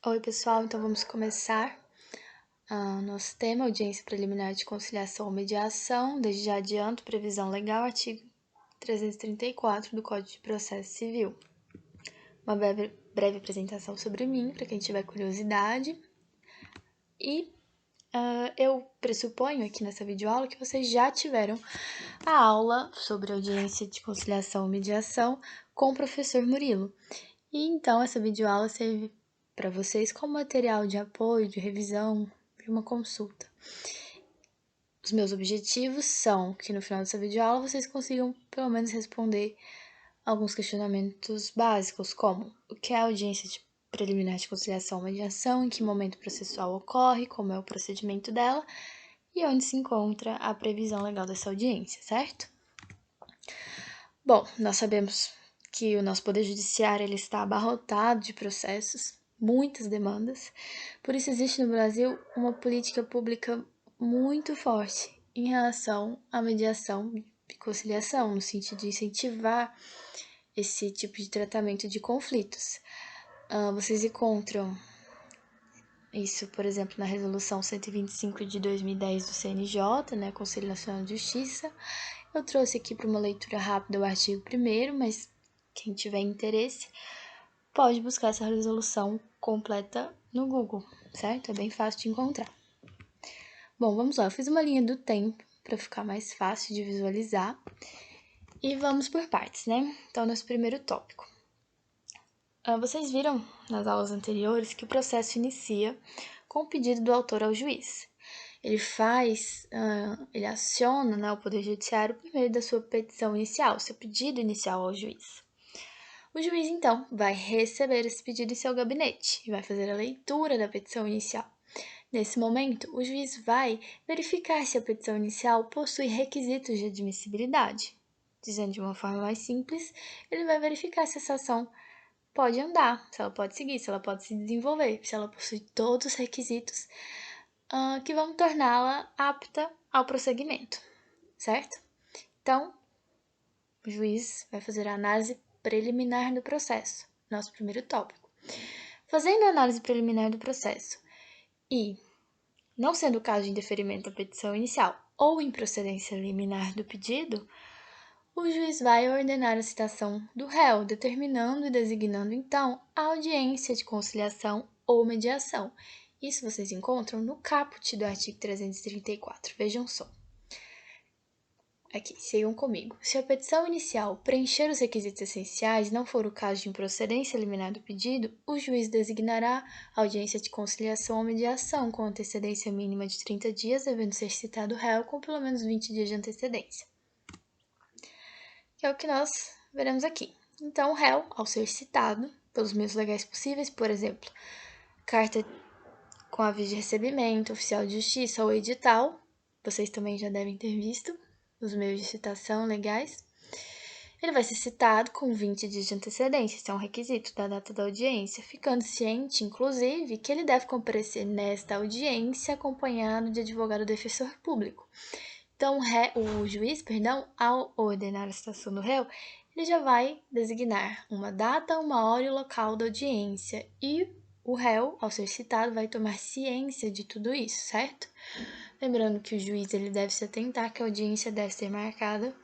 Oi, pessoal, então vamos começar nosso tema, audiência preliminar de conciliação ou mediação. Desde já adianto, previsão legal, artigo 334 do Código de Processo Civil. Uma breve apresentação sobre mim, para quem tiver curiosidade. E eu pressuponho aqui nessa videoaula que vocês já tiveram a aula sobre audiência de conciliação ou mediação com o professor Murilo. E então essa videoaula serve para vocês como material de apoio, de revisão, de uma consulta. Os meus objetivos são que no final dessa videoaula vocês consigam pelo menos responder alguns questionamentos básicos, como o que é a audiência preliminar de conciliação ou mediação, em que momento processual ocorre, como é o procedimento dela e onde se encontra a previsão legal dessa audiência, certo? Bom, nós sabemos que o nosso Poder Judiciário ele está abarrotado de processos, muitas demandas, por isso existe no Brasil uma política pública muito forte em relação à mediação e conciliação, no sentido de incentivar esse tipo de tratamento de conflitos. Vocês encontram isso, por exemplo, na Resolução 125 de 2010 do CNJ, né, Conselho Nacional de Justiça. Eu trouxe aqui para uma leitura rápida o artigo 1º, mas quem tiver interesse pode buscar essa resolução completa no Google, certo? É bem fácil de encontrar. Bom, vamos lá. Eu fiz uma linha do tempo para ficar mais fácil de visualizar. E vamos por partes, né? Então, nosso primeiro tópico. Vocês viram nas aulas anteriores que o processo inicia com o pedido do autor ao juiz. Ele aciona, né, o Poder Judiciário por meio da sua petição inicial, seu pedido inicial ao juiz. O juiz, então, vai receber esse pedido em seu gabinete e vai fazer a leitura da petição inicial. Nesse momento, o juiz vai verificar se a petição inicial possui requisitos de admissibilidade. Dizendo de uma forma mais simples, ele vai verificar se essa ação pode andar, se ela pode seguir, se ela pode se desenvolver, se ela possui todos os requisitos que vão torná-la apta ao prosseguimento, certo? Então, o juiz vai fazer a análise preliminar do processo, nosso primeiro tópico. Fazendo a análise preliminar do processo e, não sendo o caso de indeferimento da petição inicial ou improcedência liminar do pedido, o juiz vai ordenar a citação do réu, determinando e designando, então, a audiência de conciliação ou mediação. Isso vocês encontram no caput do artigo 334. Vejam só. Aqui, sigam comigo. Se a petição inicial preencher os requisitos essenciais, não for o caso de improcedência liminar do pedido, o juiz designará a audiência de conciliação ou mediação com antecedência mínima de 30 dias, devendo ser citado o réu com pelo menos 20 dias de antecedência. Que é o que nós veremos aqui. Então, o réu, ao ser citado pelos meios legais possíveis, por exemplo, carta com aviso de recebimento, oficial de justiça ou edital, vocês também já devem ter visto os meios de citação legais, ele vai ser citado com 20 dias de antecedência, isso é um requisito da data da audiência, ficando ciente, inclusive, que ele deve comparecer nesta audiência acompanhado de advogado defensor público. Então, o juiz, ao ordenar a citação do réu, ele já vai designar uma data, uma hora e o local da audiência. E o réu, ao ser citado, vai tomar ciência de tudo isso, certo? Lembrando que o juiz ele deve se atentar que a audiência deve ser marcada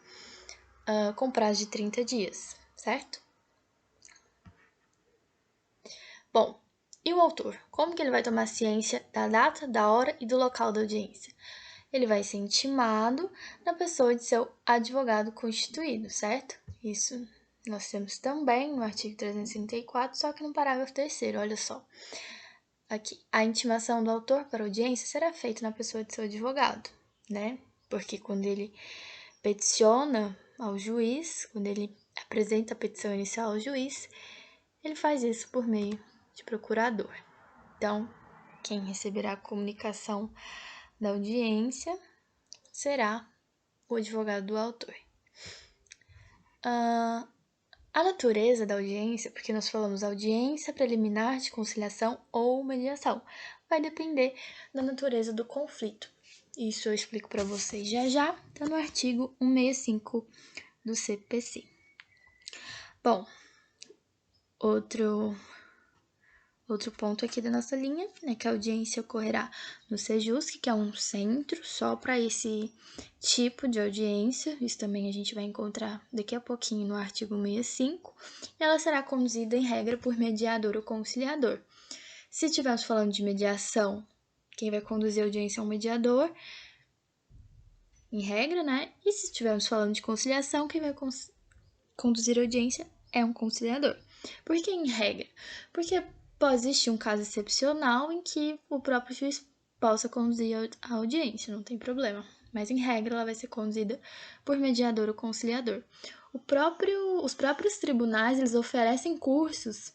com prazo de 30 dias, certo? Bom, e o autor? Como que ele vai tomar ciência da data, da hora e do local da audiência? Ele vai ser intimado na pessoa de seu advogado constituído, certo? Isso nós temos também no artigo 364, só que no parágrafo 3º, olha só. Aqui, a intimação do autor para audiência será feita na pessoa de seu advogado, né? Porque quando ele peticiona ao juiz, quando ele apresenta a petição inicial ao juiz, ele faz isso por meio de procurador. Então, quem receberá a comunicação da audiência será o advogado do autor. A natureza da audiência, porque nós falamos audiência preliminar de conciliação ou mediação, vai depender da natureza do conflito. Isso eu explico para vocês já, está no artigo 165 do CPC. Bom, outro outro ponto aqui da nossa linha, né, que a audiência ocorrerá no Sejusc, que é um centro só para esse tipo de audiência. Isso também a gente vai encontrar daqui a pouquinho no artigo 65. E ela será conduzida, em regra, por mediador ou conciliador. Se estivermos falando de mediação, quem vai conduzir a audiência é um mediador, em regra, né? E se estivermos falando de conciliação, quem vai conduzir a audiência é um conciliador. Por que em regra? Porque pode existir um caso excepcional em que o próprio juiz possa conduzir a audiência, não tem problema. Mas em regra ela vai ser conduzida por mediador ou conciliador. Os próprios tribunais, eles oferecem cursos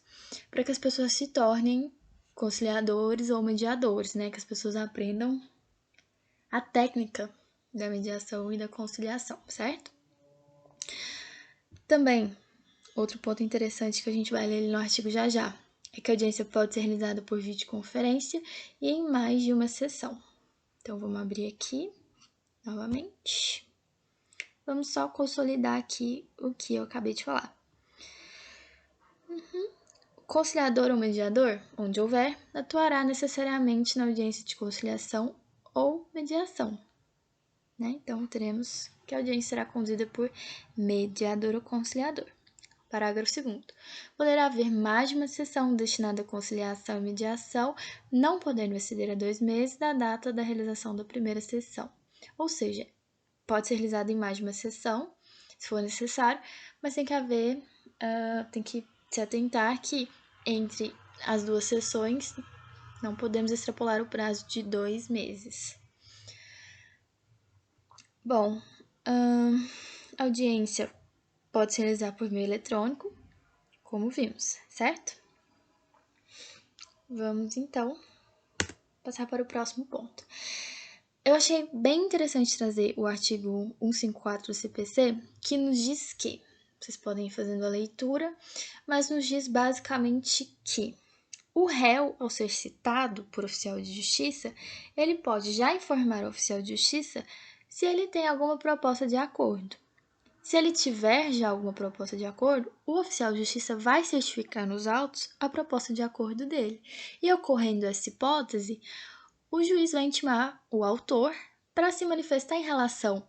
para que as pessoas se tornem conciliadores ou mediadores, né? Que as pessoas aprendam a técnica da mediação e da conciliação, certo? Também, outro ponto interessante que a gente vai ler no artigo já é que a audiência pode ser realizada por videoconferência e em mais de uma sessão. Então, vamos abrir aqui novamente. Vamos só consolidar aqui o que eu acabei de falar. O conciliador ou mediador, onde houver, atuará necessariamente na audiência de conciliação ou mediação. Né? Então, teremos que a audiência será conduzida por mediador ou conciliador. Parágrafo 2º. Poderá haver mais de uma sessão destinada à conciliação e mediação, não podendo exceder a 2 meses da data da realização da primeira sessão. Ou seja, pode ser realizada em mais de uma sessão, se for necessário, mas tem que se atentar que entre as duas sessões não podemos extrapolar o prazo de 2 meses. Bom, a audiência pode se realizar por meio eletrônico, como vimos, certo? Vamos, então, passar para o próximo ponto. Eu achei bem interessante trazer o artigo 154 do CPC, que nos diz que, vocês podem ir fazendo a leitura, mas nos diz basicamente que o réu, ao ser citado por oficial de justiça, ele pode já informar o oficial de justiça se ele tem alguma proposta de acordo. Se ele tiver já alguma proposta de acordo, o oficial de justiça vai certificar nos autos a proposta de acordo dele. E ocorrendo essa hipótese, o juiz vai intimar o autor para se manifestar em relação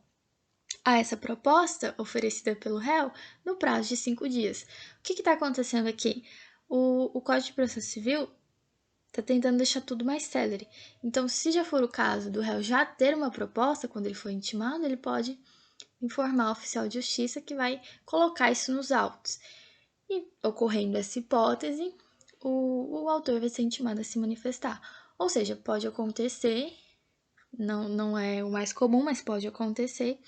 a essa proposta oferecida pelo réu no prazo de 5 dias. O que está acontecendo aqui? O Código de Processo Civil está tentando deixar tudo mais célere. Então, se já for o caso do réu já ter uma proposta, quando ele for intimado, ele pode informar o oficial de justiça que vai colocar isso nos autos. E, ocorrendo essa hipótese, o autor vai ser intimado a se manifestar. Ou seja, pode acontecer, não é o mais comum, mas pode acontecer,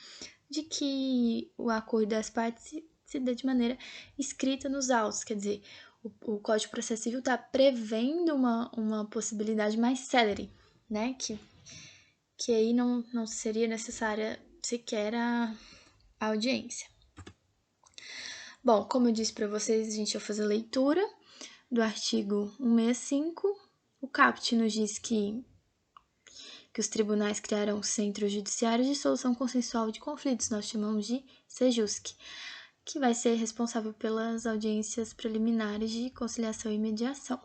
de que o acordo das partes se dê de maneira escrita nos autos. Quer dizer, o Código de Processo Civil está prevendo uma possibilidade mais célere, né? Que aí não seria necessária sequer a audiência. Bom, como eu disse para vocês, a gente vai fazer a leitura do artigo 165. O caput nos diz que os tribunais criarão centros judiciários de solução consensual de conflitos, nós chamamos de Sejusc, que vai ser responsável pelas audiências preliminares de conciliação e mediação.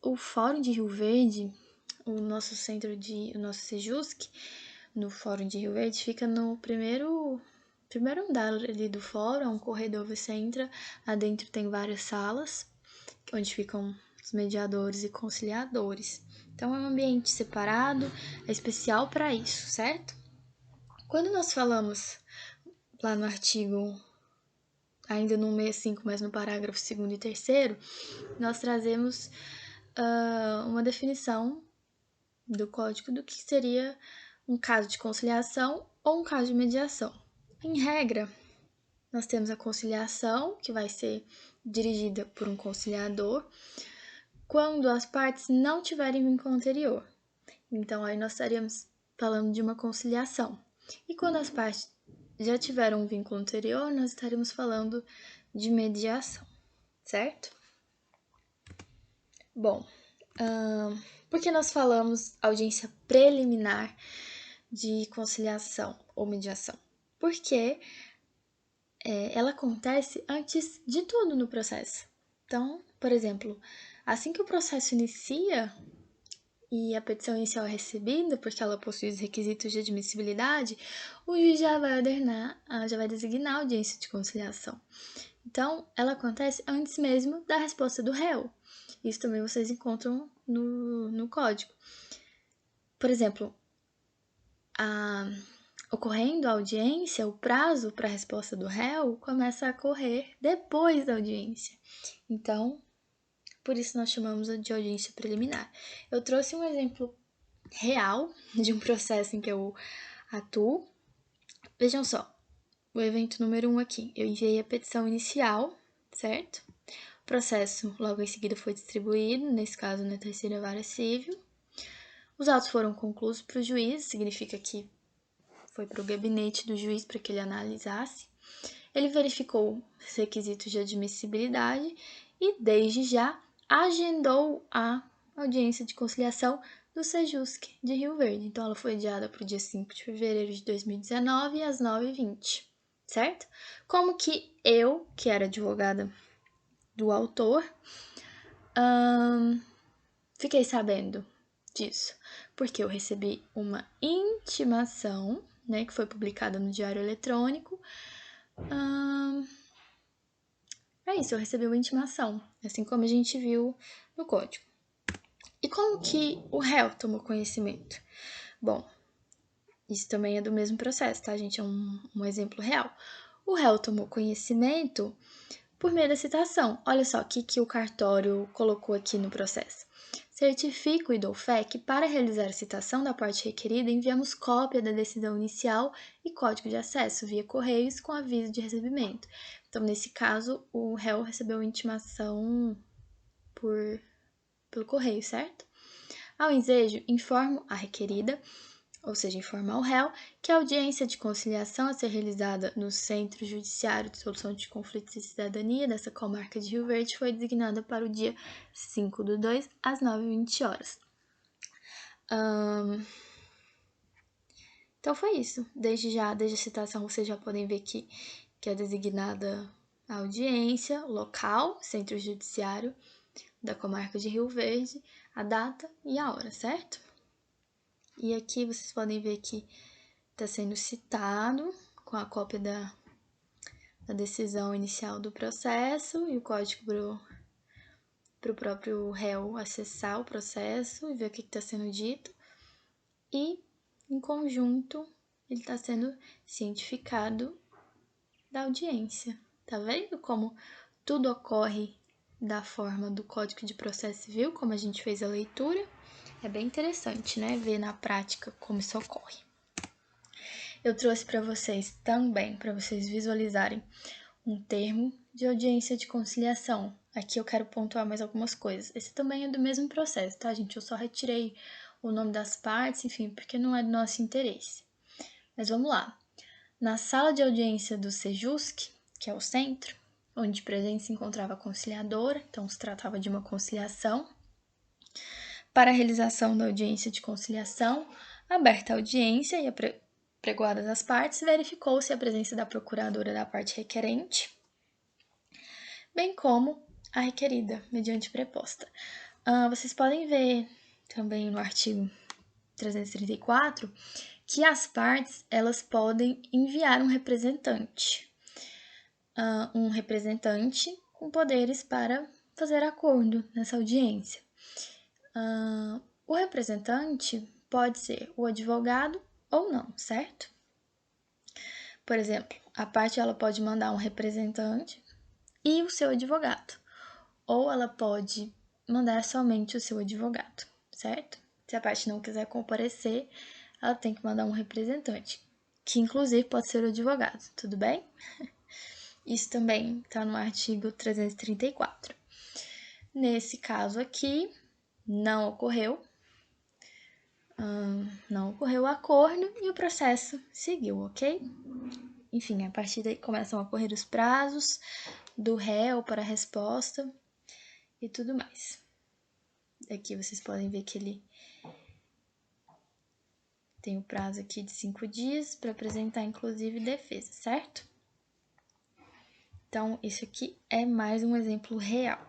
O Fórum de Rio Verde, o nosso Sejusc, no Fórum de Rio Verde, fica no primeiro andar ali do fórum, é um corredor, você entra, adentro tem várias salas, onde ficam os mediadores e conciliadores. Então, é um ambiente separado, é especial para isso, certo? Quando nós falamos lá no artigo, ainda no 65, mas no parágrafo 2º e 3º, nós trazemos uma definição do código do que seria um caso de conciliação ou um caso de mediação. Em regra, nós temos a conciliação, que vai ser dirigida por um conciliador, quando as partes não tiverem vínculo anterior. Então, aí nós estaríamos falando de uma conciliação. E quando as partes já tiveram um vínculo anterior, nós estaríamos falando de mediação, certo? Bom, por que nós falamos audiência preliminar de conciliação ou mediação? Porque ela acontece antes de tudo no processo. Então, por exemplo, assim que o processo inicia e a petição inicial é recebida, porque ela possui os requisitos de admissibilidade, o juiz já vai designar a audiência de conciliação. Então, ela acontece antes mesmo da resposta do réu. Isso também vocês encontram no código. Por exemplo, ocorrendo a audiência, o prazo para a resposta do réu começa a correr depois da audiência. Então, por isso nós chamamos de audiência preliminar. Eu trouxe um exemplo real de um processo em que eu atuo. Vejam só, o evento número 1 aqui. Eu enviei a petição inicial, certo? O processo logo em seguida foi distribuído, nesse caso na terceira vara civil. Os autos foram concluídos para o juiz, significa que foi para o gabinete do juiz para que ele analisasse. Ele verificou os requisitos de admissibilidade e, desde já, agendou a audiência de conciliação do Sejusc de Rio Verde. Então, ela foi adiada para o dia 5 de fevereiro de 2019, às 9h20, certo? Como que eu, que era advogada do autor, fiquei sabendo disso? Porque eu recebi uma intimação, né, que foi publicada no Diário Eletrônico. É isso, eu recebi uma intimação, assim como a gente viu no código. E como que o réu tomou conhecimento? Bom, isso também é do mesmo processo, tá, gente? É um exemplo real. O réu tomou conhecimento por meio da citação. Olha só o que o cartório colocou aqui no processo. Certifico e dou fé que, para realizar a citação da parte requerida, enviamos cópia da decisão inicial e código de acesso via correios com aviso de recebimento. Então, nesse caso, o réu recebeu intimação pelo correio, certo? Ao ensejo, informo a requerida, ou seja, informar o réu, que a audiência de conciliação a ser realizada no Centro Judiciário de Solução de Conflitos e Cidadania dessa comarca de Rio Verde foi designada para o dia 5/2, às 9h20. Então foi isso. Desde a citação, vocês já podem ver que é designada a audiência, o local, Centro Judiciário da comarca de Rio Verde, a data e a hora, certo? E aqui vocês podem ver que está sendo citado com a cópia da decisão inicial do processo e o código para o próprio réu acessar o processo e ver o que está sendo dito. E, em conjunto, ele está sendo cientificado da audiência. Tá vendo como tudo ocorre da forma do Código de Processo Civil, como a gente fez a leitura? É bem interessante, né? Ver na prática como isso ocorre. Eu trouxe para vocês também, para vocês visualizarem, um termo de audiência de conciliação. Aqui eu quero pontuar mais algumas coisas. Esse também é do mesmo processo, tá, gente? Eu só retirei o nome das partes, enfim, porque não é do nosso interesse. Mas vamos lá. Na sala de audiência do Sejusc, que é o centro, onde presente se encontrava a conciliadora, então se tratava de uma conciliação. Para a realização da audiência de conciliação, aberta a audiência e apregoadas as partes, verificou-se a presença da procuradora da parte requerente, bem como a requerida, mediante preposta. Vocês podem ver também no artigo 334 que as partes elas podem enviar um representante com poderes para fazer acordo nessa audiência. O representante pode ser o advogado ou não, certo? Por exemplo, a parte ela pode mandar um representante e o seu advogado, ou ela pode mandar somente o seu advogado, certo? Se a parte não quiser comparecer, ela tem que mandar um representante, que inclusive pode ser o advogado, tudo bem? Isso também está no artigo 334. Nesse caso aqui, não ocorreu o acordo e o processo seguiu, ok? Enfim, a partir daí começam a correr os prazos do réu para a resposta e tudo mais. Aqui vocês podem ver que ele tem o prazo aqui de 5 dias para apresentar, inclusive, defesa, certo? Então, isso aqui é mais um exemplo real.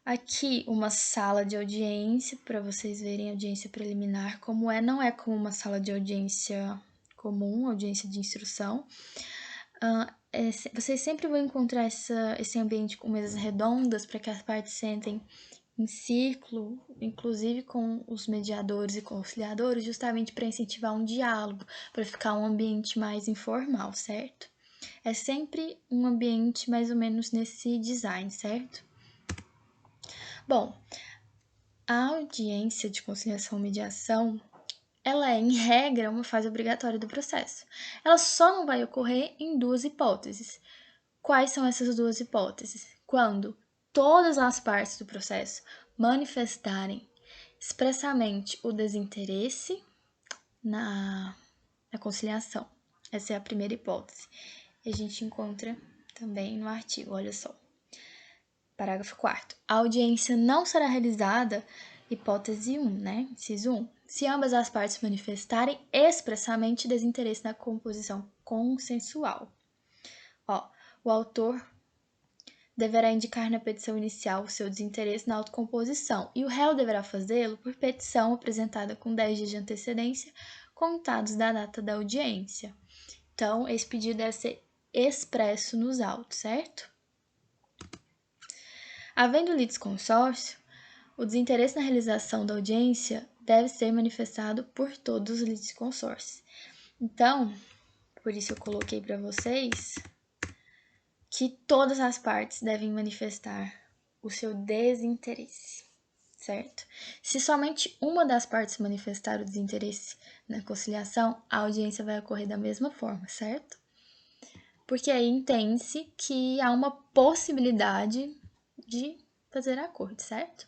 Aqui uma sala de audiência, para vocês verem a audiência preliminar como é. Não é como uma sala de audiência comum, audiência de instrução. Vocês sempre vão encontrar esse ambiente com mesas redondas para que as partes sentem em círculo, inclusive com os mediadores e conciliadores, justamente para incentivar um diálogo, para ficar um ambiente mais informal, certo? É sempre um ambiente mais ou menos nesse design, certo? Bom, a audiência de conciliação e mediação, ela é, em regra, uma fase obrigatória do processo. Ela só não vai ocorrer em duas hipóteses. Quais são essas duas hipóteses? Quando todas as partes do processo manifestarem expressamente o desinteresse na conciliação. Essa é a primeira hipótese. E a gente encontra também no artigo, olha só. Parágrafo 4º. A audiência não será realizada, hipótese 1, né? Inciso 1, se ambas as partes manifestarem expressamente desinteresse na composição consensual. O autor deverá indicar na petição inicial o seu desinteresse na autocomposição e o réu deverá fazê-lo por petição apresentada com 10 dias de antecedência, contados da data da audiência. Então, esse pedido deve ser expresso nos autos, certo? Havendo litisconsórcio, o desinteresse na realização da audiência deve ser manifestado por todos os litisconsórcios. Então, por isso eu coloquei para vocês que todas as partes devem manifestar o seu desinteresse, certo? Se somente uma das partes manifestar o desinteresse na conciliação, a audiência vai ocorrer da mesma forma, certo? Porque aí entende-se que há uma possibilidade de fazer acordo, certo?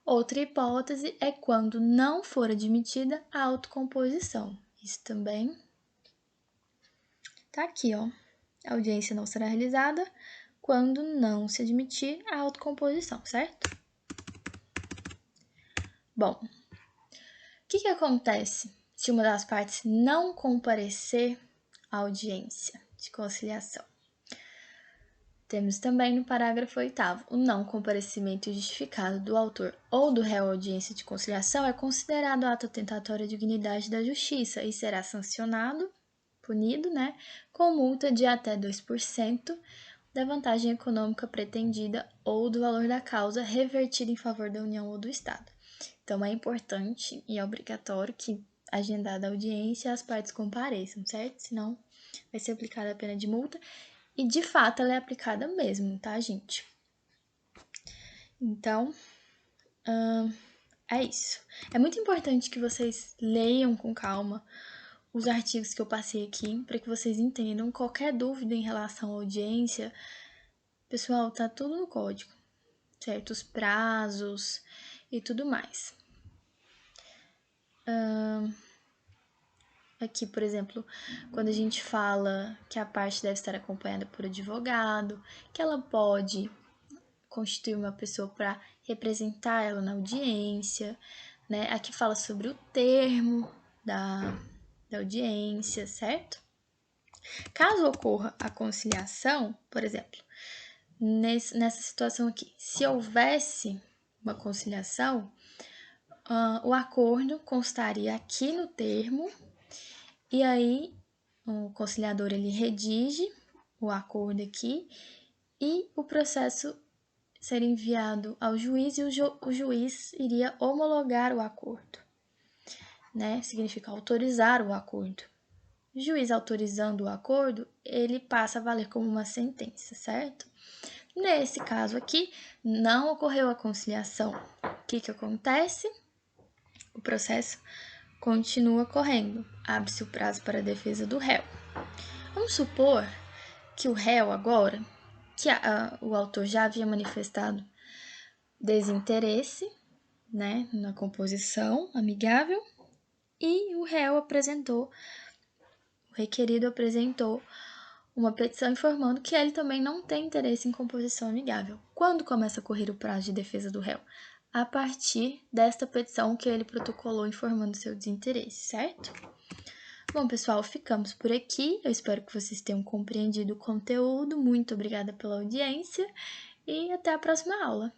Outra hipótese é quando não for admitida a autocomposição. Isso também tá aqui, ó. A audiência não será realizada quando não se admitir a autocomposição, certo? Bom, o que acontece se uma das partes não comparecer à audiência de conciliação? Temos também no parágrafo 8º, o não comparecimento justificado do autor ou do réu à audiência de conciliação é considerado ato atentatório à dignidade da justiça e será sancionado, punido, né, com multa de até 2% da vantagem econômica pretendida ou do valor da causa revertida em favor da União ou do Estado. Então, é importante e é obrigatório que, agendada a audiência, as partes compareçam, certo? Senão, vai ser aplicada a pena de multa. E, de fato, ela é aplicada mesmo, tá, gente? Então, é isso. É muito importante que vocês leiam com calma os artigos que eu passei aqui, para que vocês entendam. Qualquer dúvida em relação à audiência, pessoal, tá tudo no código, certo? Os prazos e tudo mais. Aqui, por exemplo, quando a gente fala que a parte deve estar acompanhada por advogado, que ela pode constituir uma pessoa para representar ela na audiência, né? Aqui fala sobre o termo da audiência, certo? Caso ocorra a conciliação, por exemplo, nessa situação aqui, se houvesse uma conciliação, o acordo constaria aqui no termo, e aí o conciliador ele redige o acordo aqui e o processo seria enviado ao juiz e o juiz iria homologar o acordo, né? Significa autorizar o acordo. O juiz autorizando o acordo, ele passa a valer como uma sentença, certo? Nesse caso aqui, não ocorreu a conciliação. O que acontece? O processo continua correndo. Abre-se o prazo para a defesa do réu. Vamos supor que o réu agora, que o autor já havia manifestado desinteresse, né, na composição amigável, e o réu apresentou, o requerido apresentou uma petição informando que ele também não tem interesse em composição amigável. Quando começa a correr o prazo de defesa do réu? A partir desta petição que ele protocolou informando seu desinteresse, certo? Bom, pessoal, ficamos por aqui. Eu espero que vocês tenham compreendido o conteúdo. Muito obrigada pela audiência e até a próxima aula.